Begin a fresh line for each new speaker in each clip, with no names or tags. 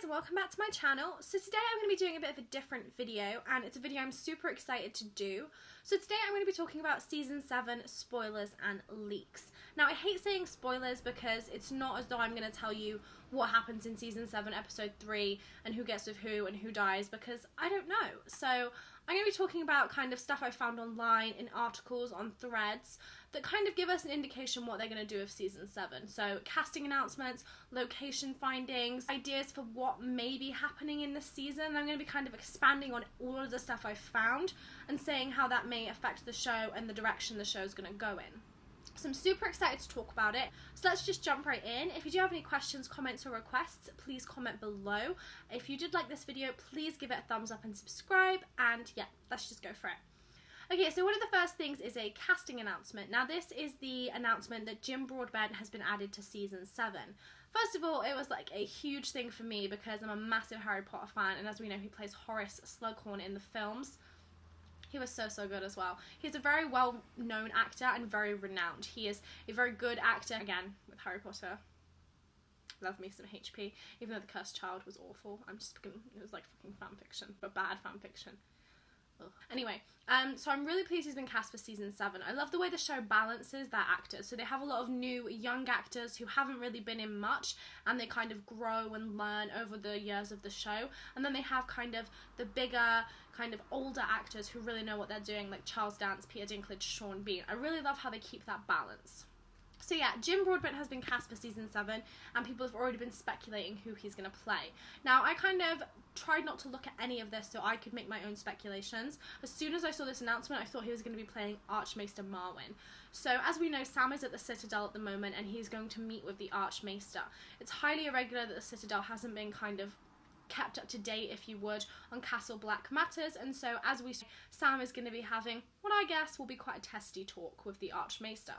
and welcome back to my channel. So today I'm going to be doing a bit of a different video, and it's a video I'm super excited to do. So today I'm going to be talking about Season 7 spoilers and leaks. Now I hate saying spoilers because it's not as though I'm going to tell you what happens in Season 7 Episode 3 and who gets with who and who dies, because I don't know. So I'm going to be talking about kind of stuff I found online in articles, on threads, that kind of give us an indication what they're going to do with Season 7. So casting announcements, location findings, ideas for what may be happening in this season. I'm going to be kind of expanding on all of the stuff I've found and saying how that may affect the show and the direction the show's going to go in. So I'm super excited to talk about it. So let's just jump right in. If you do have any questions, comments or requests, please comment below. If you did like this video, please give it a thumbs up and subscribe. And yeah, let's just go for it. Okay, so one of the first things is a casting announcement. Now this is the announcement that Jim Broadbent has been added to Season 7. First of all, it was like a huge thing for me because I'm a massive Harry Potter fan, and as we know, he plays Horace Slughorn in the films. He was so good as well. He's a very well-known actor and very renowned. He is a very good actor. Again, with Harry Potter, love me some HP. Even though The Cursed Child was awful, it was like fucking fan fiction, but bad fan fiction. Ugh. Anyway, so I'm really pleased he's been cast for Season 7. I love the way the show balances their actors. So they have a lot of new young actors who haven't really been in much, and they kind of grow and learn over the years of the show. And then they have kind of the bigger, kind of older actors who really know what they're doing, like Charles Dance, Peter Dinklage, Sean Bean. I really love how they keep that balance. So yeah, Jim Broadbent has been cast for Season 7, and people have already been speculating who he's going to play. Now, I kind of tried not to look at any of this so I could make my own speculations. As soon as I saw this announcement, I thought he was going to be playing Archmaester Marwyn. So, as we know, Sam is at the Citadel at the moment, and he's going to meet with the Archmaester. It's highly irregular that the Citadel hasn't been kind of kept up to date, if you would, on Castle Black matters, and so, as we see, Sam is going to be having what I guess will be quite a testy talk with the Archmaester.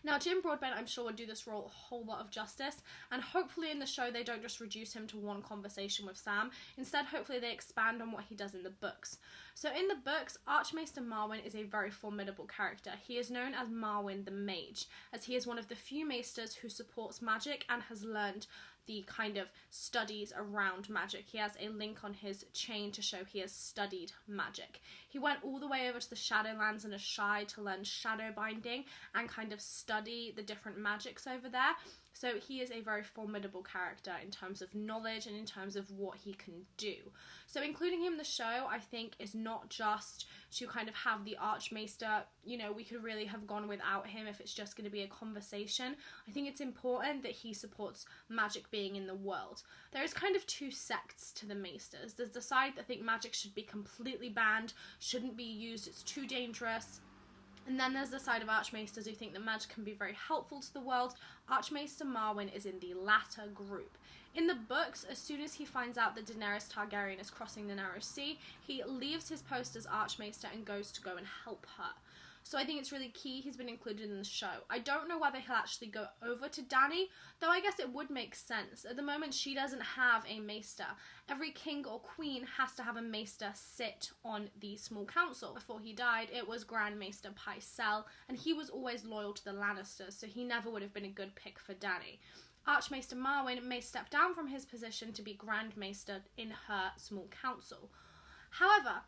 Now, Jim Broadbent, I'm sure, would do this role a whole lot of justice, and hopefully in the show they don't just reduce him to one conversation with Sam. Instead, hopefully they expand on what he does in the books. So in the books, Archmaester Marwyn is a very formidable character. He is known as Marwyn the Mage, as he is one of the few maesters who supports magic and has learned the kind of studies around magic. He has a link on his chain to show he has studied magic. He went all the way over to the Shadowlands and Ashai to learn shadow binding and kind of study the different magics over there. So he is a very formidable character in terms of knowledge and in terms of what he can do. So including him in the show, I think, is not just to kind of have the Archmaester, you know, we could really have gone without him if it's just going to be a conversation. I think it's important that he supports magic being in the world. There is kind of two sects to the Maesters. There's the side that think magic should be completely banned, shouldn't be used, it's too dangerous. And then there's the side of Archmaesters who think that magic can be very helpful to the world. Archmaester Marwyn is in the latter group. In the books, as soon as he finds out that Daenerys Targaryen is crossing the Narrow Sea, he leaves his post as Archmaester and goes to go and help her. So I think it's really key he's been included in the show. I don't know whether he'll actually go over to Dany, though I guess it would make sense. At the moment, she doesn't have a maester. Every king or queen has to have a maester sit on the small council. Before he died, it was Grand Maester Pycelle, and he was always loyal to the Lannisters, so he never would have been a good pick for Dany. Archmaester Marwyn may step down from his position to be Grand Maester in her small council. However,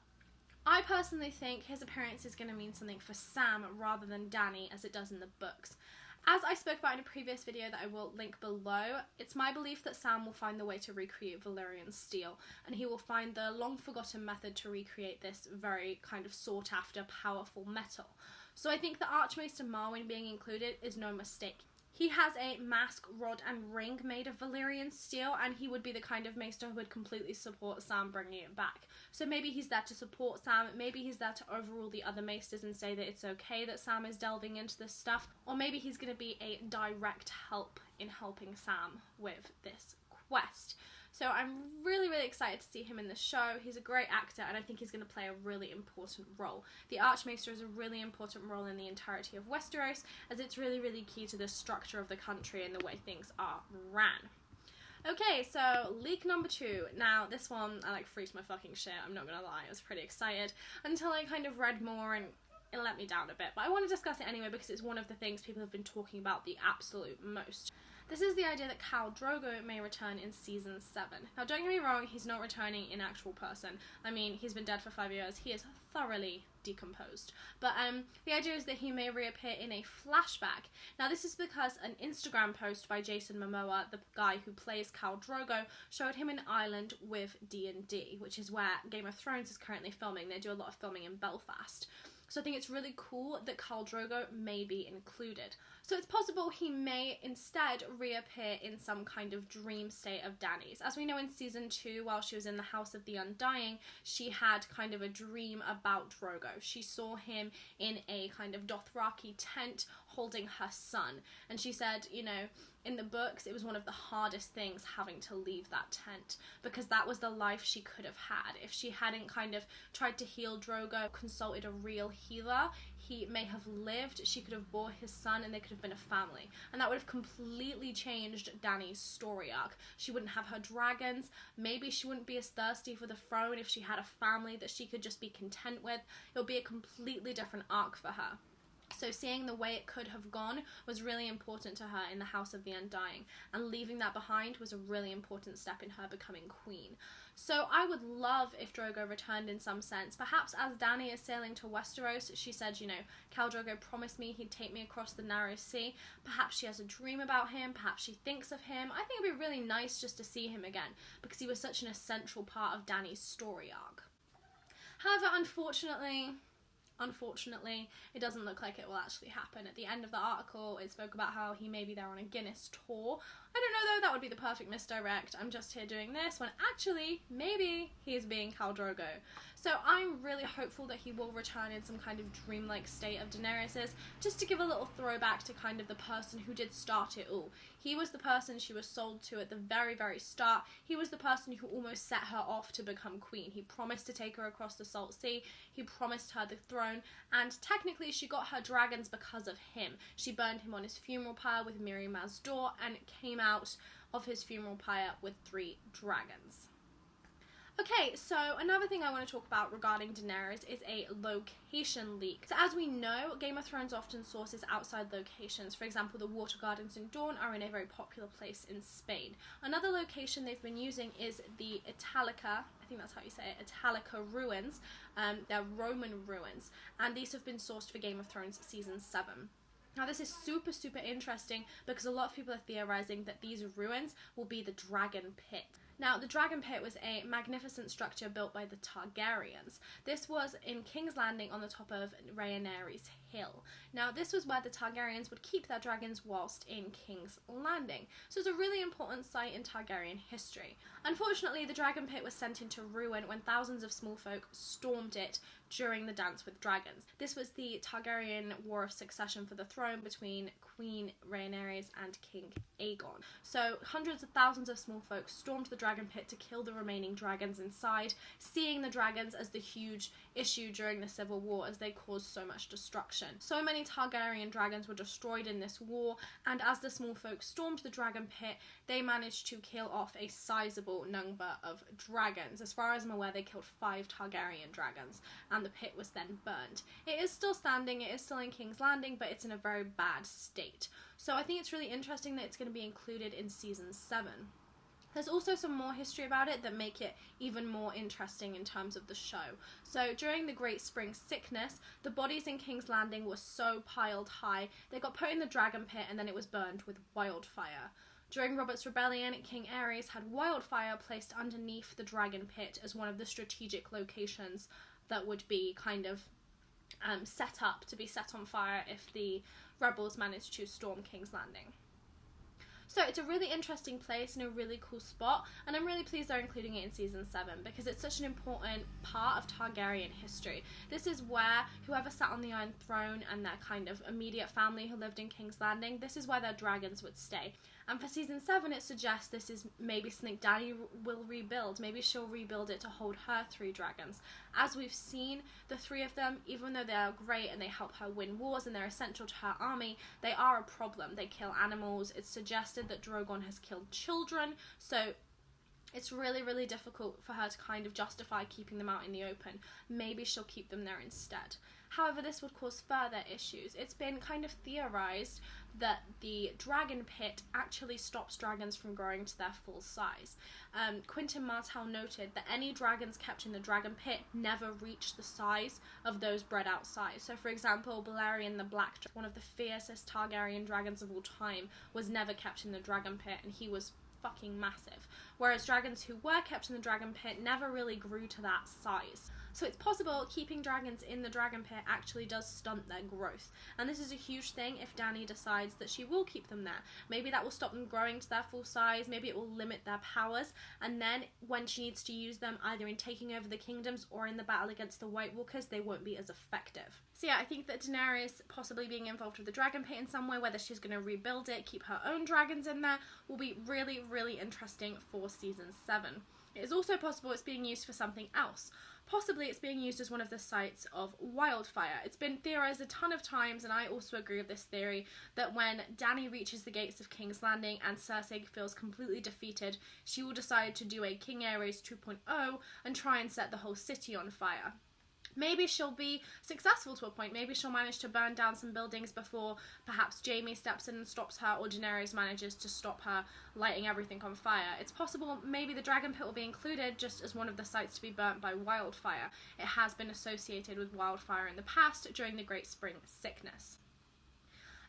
I personally think his appearance is going to mean something for Sam rather than Dany, as it does in the books. As I spoke about in a previous video that I will link below, it's my belief that Sam will find the way to recreate Valyrian steel, and he will find the long-forgotten method to recreate this very kind of sought-after, powerful metal. So I think the Archmaester Marwyn being included is no mistake. He has a mask, rod and ring made of Valyrian steel, and he would be the kind of maester who would completely support Sam bringing it back. So maybe he's there to support Sam, maybe he's there to overrule the other maesters and say that it's okay that Sam is delving into this stuff, or maybe he's going to be a direct help in helping Sam with this quest. So I'm really excited to see him in the show. He's a great actor, and I think he's going to play a really important role. The Archmaester is a really important role in the entirety of Westeros, as it's really key to the structure of the country and the way things are ran. Okay, so leak number 2. Now, this one, I freaked my fucking shit, I'm not gonna lie. I was pretty excited until I kind of read more and it let me down a bit. But I want to discuss it anyway because it's one of the things people have been talking about the absolute most. This is the idea that Khal Drogo may return in season 7. Now don't get me wrong, he's not returning in actual person. I mean, he's been dead for 5 years. He is thoroughly decomposed. But the idea is that he may reappear in a flashback. Now this is because an Instagram post by Jason Momoa, the guy who plays Khal Drogo, showed him an island with D&D, which is where Game of Thrones is currently filming. They do a lot of filming in Belfast. So I think it's really cool that Khal Drogo may be included. So it's possible he may instead reappear in some kind of dream state of Dany's. As we know in season 2, while she was in the House of the Undying, she had kind of a dream about Drogo. She saw him in a kind of Dothraki tent holding her son. And she said, you know, in the books, it was one of the hardest things having to leave that tent, because that was the life she could have had. If she hadn't kind of tried to heal Drogo, consulted a real healer, he may have lived, she could have bore his son, and they could have been a family. And that would have completely changed Dany's story arc. She wouldn't have her dragons, maybe she wouldn't be as thirsty for the throne if she had a family that she could just be content with. It would be a completely different arc for her. So seeing the way it could have gone was really important to her in the House of the Undying, and leaving that behind was a really important step in her becoming queen. So I would love if Drogo returned in some sense. Perhaps as Dany is sailing to Westeros, she said, you know, Khal Drogo promised me he'd take me across the narrow sea. Perhaps she has a dream about him, perhaps she thinks of him. I think it'd be really nice just to see him again, because he was such an essential part of Dany's story arc. However, unfortunately, it doesn't look like it will actually happen. At the end of the article, it spoke about how he may be there on a Guinness tour. I don't know though, that would be the perfect misdirect. I'm just here doing this when actually, maybe he is being Khal Drogo. So I'm really hopeful that he will return in some kind of dreamlike state of Daenerys's, just to give a little throwback to kind of the person who did start it all. He was the person she was sold to at the very, very start. He was the person who almost set her off to become queen. He promised to take her across the Salt Sea. He promised her the throne, and technically she got her dragons because of him. She burned him on his funeral pyre with Mirri Maz Duur, and came out of his funeral pyre with 3 dragons. Okay, so another thing I want to talk about regarding Daenerys is a location leak. So as we know, Game of Thrones often sources outside locations. For example, the Water Gardens in Dorne are in a very popular place in Spain. Another location they've been using is the Italica, I think that's how you say it, Italica ruins. They're Roman ruins, and these have been sourced for Game of Thrones season 7. Now this is super, super interesting because a lot of people are theorizing that these ruins will be the Dragon Pit. Now, the Dragon Pit was a magnificent structure built by the Targaryens. This was in King's Landing on the top of Rhaenyra's Hill. Now, this was where the Targaryens would keep their dragons whilst in King's Landing. So it's a really important site in Targaryen history. Unfortunately, the Dragon Pit was sent into ruin when thousands of small folk stormed it during the Dance with Dragons. This was the Targaryen War of Succession for the throne between Queen Rhaenyra and King Aegon. So hundreds of thousands of small folk stormed the Dragon Pit to kill the remaining dragons inside, seeing the dragons as the huge issue during the Civil War as they caused so much destruction. So many Targaryen dragons were destroyed in this war, and as the small folk stormed the Dragon Pit, they managed to kill off a sizable number of dragons. As far as I'm aware, they killed 5 Targaryen dragons, and the pit was then burned. It is still standing, it is still in King's Landing, but it's in a very bad state. So I think it's really interesting that it's going to be included in season 7. There's also some more history about it that make it even more interesting in terms of the show. So during the Great Spring Sickness, the bodies in King's Landing were so piled high, they got put in the Dragon Pit and then it was burned with wildfire. During Robert's Rebellion, King Aerys had wildfire placed underneath the Dragon Pit as one of the strategic locations that would be kind of set up to be set on fire if the rebels managed to storm King's Landing. So it's a really interesting place and a really cool spot, and I'm really pleased they're including it in season 7 because it's such an important part of Targaryen history. This is where whoever sat on the Iron Throne and their kind of immediate family who lived in King's Landing, this is where their dragons would stay. And for season 7 it suggests this is maybe something Dany will rebuild. Maybe she'll rebuild it to hold her 3 dragons. As we've seen, the 3 of them, even though they're great and they help her win wars and they're essential to her army, they are a problem. They kill animals. It's suggested that Drogon has killed children, so it's really, really difficult for her to kind of justify keeping them out in the open. Maybe she'll keep them there instead. However, this would cause further issues. It's been kind of theorized that the dragon pit actually stops dragons from growing to their full size. Quentin Martell noted that any dragons kept in the dragon pit never reach the size of those bred outside. So, for example, Balerion the Black, one of the fiercest Targaryen dragons of all time, was never kept in the dragon pit, and he was fucking massive. Whereas dragons who were kept in the dragon pit never really grew to that size. So it's possible keeping dragons in the dragon pit actually does stunt their growth. And this is a huge thing if Dany decides that she will keep them there. Maybe that will stop them growing to their full size, maybe it will limit their powers, and then when she needs to use them either in taking over the kingdoms or in the battle against the White Walkers, they won't be as effective. So yeah, I think that Daenerys possibly being involved with the dragon pit in some way, whether she's going to rebuild it, keep her own dragons in there, will be really, really interesting for season 7. It is also possible it's being used for something else. Possibly it's being used as one of the sites of wildfire. It's been theorised a ton of times, and I also agree with this theory, that when Dany reaches the gates of King's Landing and Cersei feels completely defeated, she will decide to do a King Ares 2.0 and try and set the whole city on fire. Maybe she'll be successful to a point. Maybe she'll manage to burn down some buildings before perhaps Jaime steps in and stops her, or Daenerys manages to stop her lighting everything on fire. It's possible maybe the dragon pit will be included just as one of the sites to be burnt by wildfire. It has been associated with wildfire in the past during the Great Spring Sickness.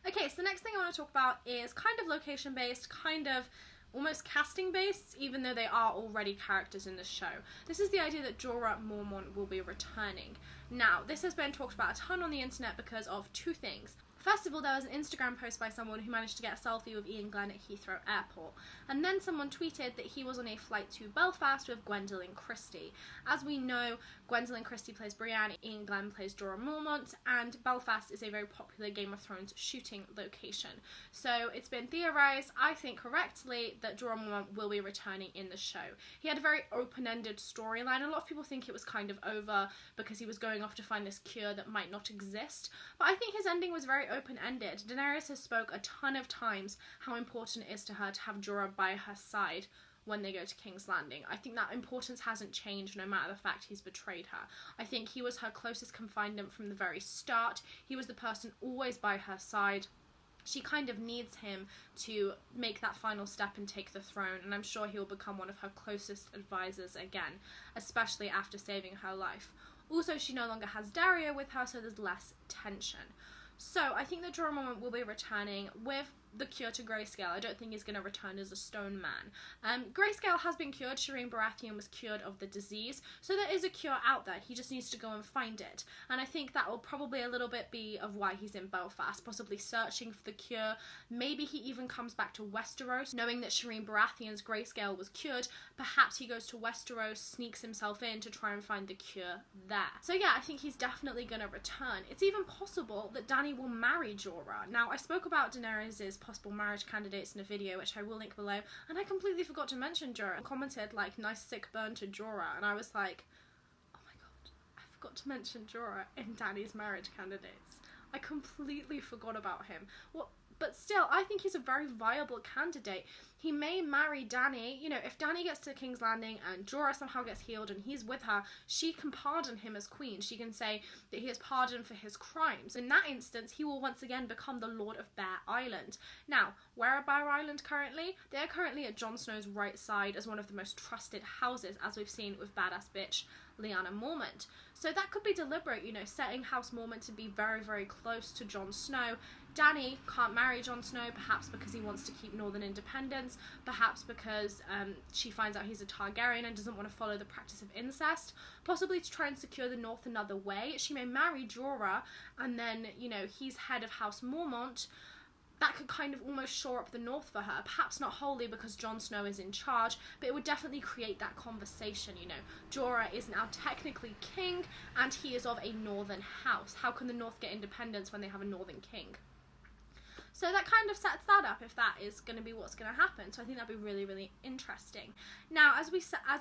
Okay, so the next thing I want to talk about is kind of location based, kind of almost casting based, even though they are already characters in the show. This is the idea that Jorah Mormont will be returning. Now, this has been talked about a ton on the internet because of two things. First of all, there was an Instagram post by someone who managed to get a selfie with Ian Glenn at Heathrow Airport. And then someone tweeted that he was on a flight to Belfast with Gwendoline Christie. As we know, Gwendoline Christie plays Brienne, Ian Glenn plays Jorah Mormont, and Belfast is a very popular Game of Thrones shooting location. So it's been theorised, I think correctly, that Jorah Mormont will be returning in the show. He had a very open-ended storyline. A lot of people think it was kind of over because he was going off to find this cure that might not exist. But I think his ending was very open-ended. Daenerys has spoke a ton of times how important it is to her to have Jorah by her side when they go to King's Landing. I think that importance hasn't changed no matter the fact he's betrayed her. I think he was her closest confidant from the very start. He was the person always by her side. She kind of needs him to make that final step and take the throne, and I'm sure he'll become one of her closest advisors again, especially after saving her life. Also, she no longer has Dario with her, so there's less tension. So I think that Jorah Mormont will be returning with the cure to Grayscale. I don't think he's going to return as a stone man. Grayscale has been cured. Shireen Baratheon was cured of the disease, so there is a cure out there. He just needs to go and find it. And I think that will probably a little bit be of why he's in Belfast, possibly searching for the cure. Maybe he even comes back to Westeros, knowing that Shireen Baratheon's Grayscale was cured. Perhaps he goes to Westeros, sneaks himself in to try and find the cure there. So yeah, I think he's definitely going to return. It's even possible that Dany will marry Jorah. Now, I spoke about Daenerys' possible marriage candidates in a video, which I will link below, and I completely forgot to mention Jorah. I commented, like, nice sick burn to Jorah, and I was like, oh my god, I forgot to mention Jorah in Dany's marriage candidates. I completely forgot about him. But still, I think he's a very viable candidate. He may marry Dany. You know, if Dany gets to King's Landing and Jorah somehow gets healed and he's with her, she can pardon him as queen. She can say that he is pardoned for his crimes. In that instance, he will once again become the Lord of Bear Island. Now, where are Bear Island currently? They are currently at Jon Snow's right side as one of the most trusted houses, as we've seen with badass bitch Lyanna Mormont. So that could be deliberate, you know, setting House Mormont to be very, very close to Jon Snow. Dany can't marry Jon Snow, perhaps because he wants to keep Northern independence, perhaps because she finds out he's a Targaryen and doesn't want to follow the practice of incest, possibly to try and secure the North another way. She may marry Jorah, and then, you know, he's head of House Mormont. That could kind of almost shore up the North for her. Perhaps not wholly because Jon Snow is in charge, but it would definitely create that conversation, you know. Jorah is now technically king, and he is of a northern house. How can the North get independence when they have a northern king? So that kind of sets that up if that is going to be what's going to happen. So I think that'd be really, really interesting. Now, as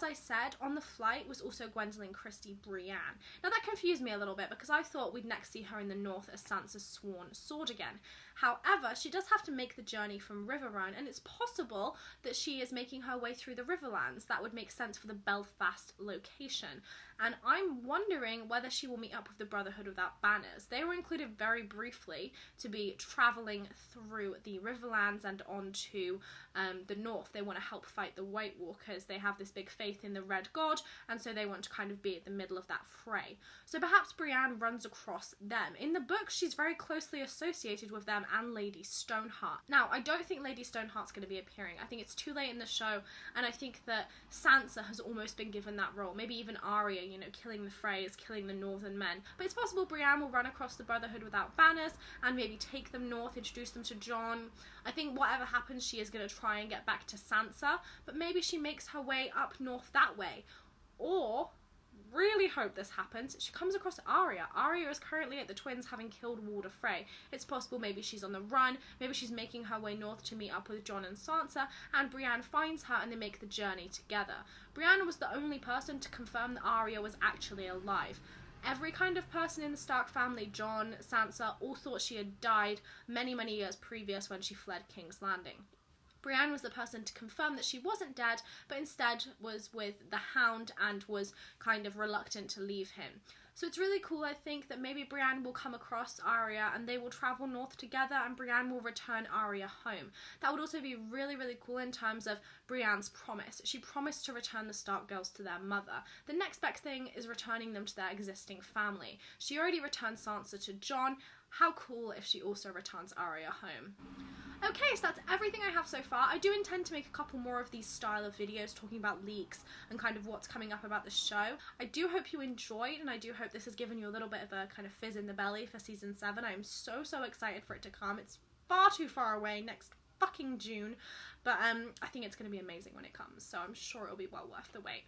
I said, on the flight was also Gwendolyn Christie Brienne. Now that confused me a little bit because I thought we'd next see her in the north as Sansa's sworn sword again. However, she does have to make the journey from Riverrun, and it's possible that she is making her way through the Riverlands. That would make sense for the Belfast location. And I'm wondering whether she will meet up with the Brotherhood Without Banners. They were included very briefly to be travelling through the Riverlands and onto the north. They want to help fight the White Walkers. They have this big faith in the Red God, and so they want to kind of be at the middle of that fray. So perhaps Brienne runs across them. In the book, she's very closely associated with them and Lady Stoneheart. Now, I don't think Lady Stoneheart's going to be appearing. I think it's too late in the show, and I think that Sansa has almost been given that role. Maybe even Arya, you know, killing the Freys, killing the Northern men. But it's possible Brienne will run across the Brotherhood Without Banners and maybe take them north, introduce them to Jon. I think whatever happens, she is going to try and get back to Sansa, but maybe she makes her way up north that way. Or, really hope this happens, she comes across Arya. Arya is currently at the Twins, having killed Walder Frey. It's possible maybe she's on the run, maybe she's making her way north to meet up with Jon and Sansa, and Brienne finds her and they make the journey together. Brienne was the only person to confirm that Arya was actually alive. Every kind of person in the Stark family, Jon, Sansa, all thought she had died many, many years previous when she fled King's Landing. Brienne was the person to confirm that she wasn't dead, but instead was with the Hound and was kind of reluctant to leave him. So it's really cool, I think, that maybe Brienne will come across Arya and they will travel north together and Brienne will return Arya home. That would also be really, really cool in terms of Brienne's promise. She promised to return the Stark girls to their mother. The next best thing is returning them to their existing family. She already returned Sansa to Jon. How cool if she also returns Arya home. Okay, so that's everything I have so far. I do intend to make a couple more of these style of videos talking about leaks and kind of what's coming up about the show. I do hope you enjoyed, and I do hope this has given you a little bit of a kind of fizz in the belly for season 7. I am so excited for it to come. It's far too far away, next fucking June, but I think it's going to be amazing when it comes, so I'm sure it'll be well worth the wait.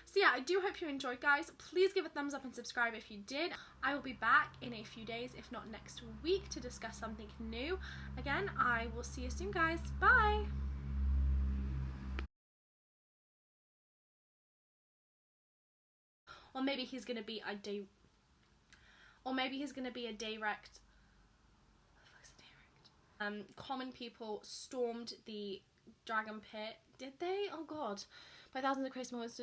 So yeah, I do hope you enjoyed, guys. Please give a thumbs up and subscribe if you did. I will be back in a few days, if not next week, to discuss something new. Again, I will see you soon, guys. Bye! Or maybe he's gonna be a direct. Common people stormed the dragon pit. Did they? Oh god. By thousands of crazy moments.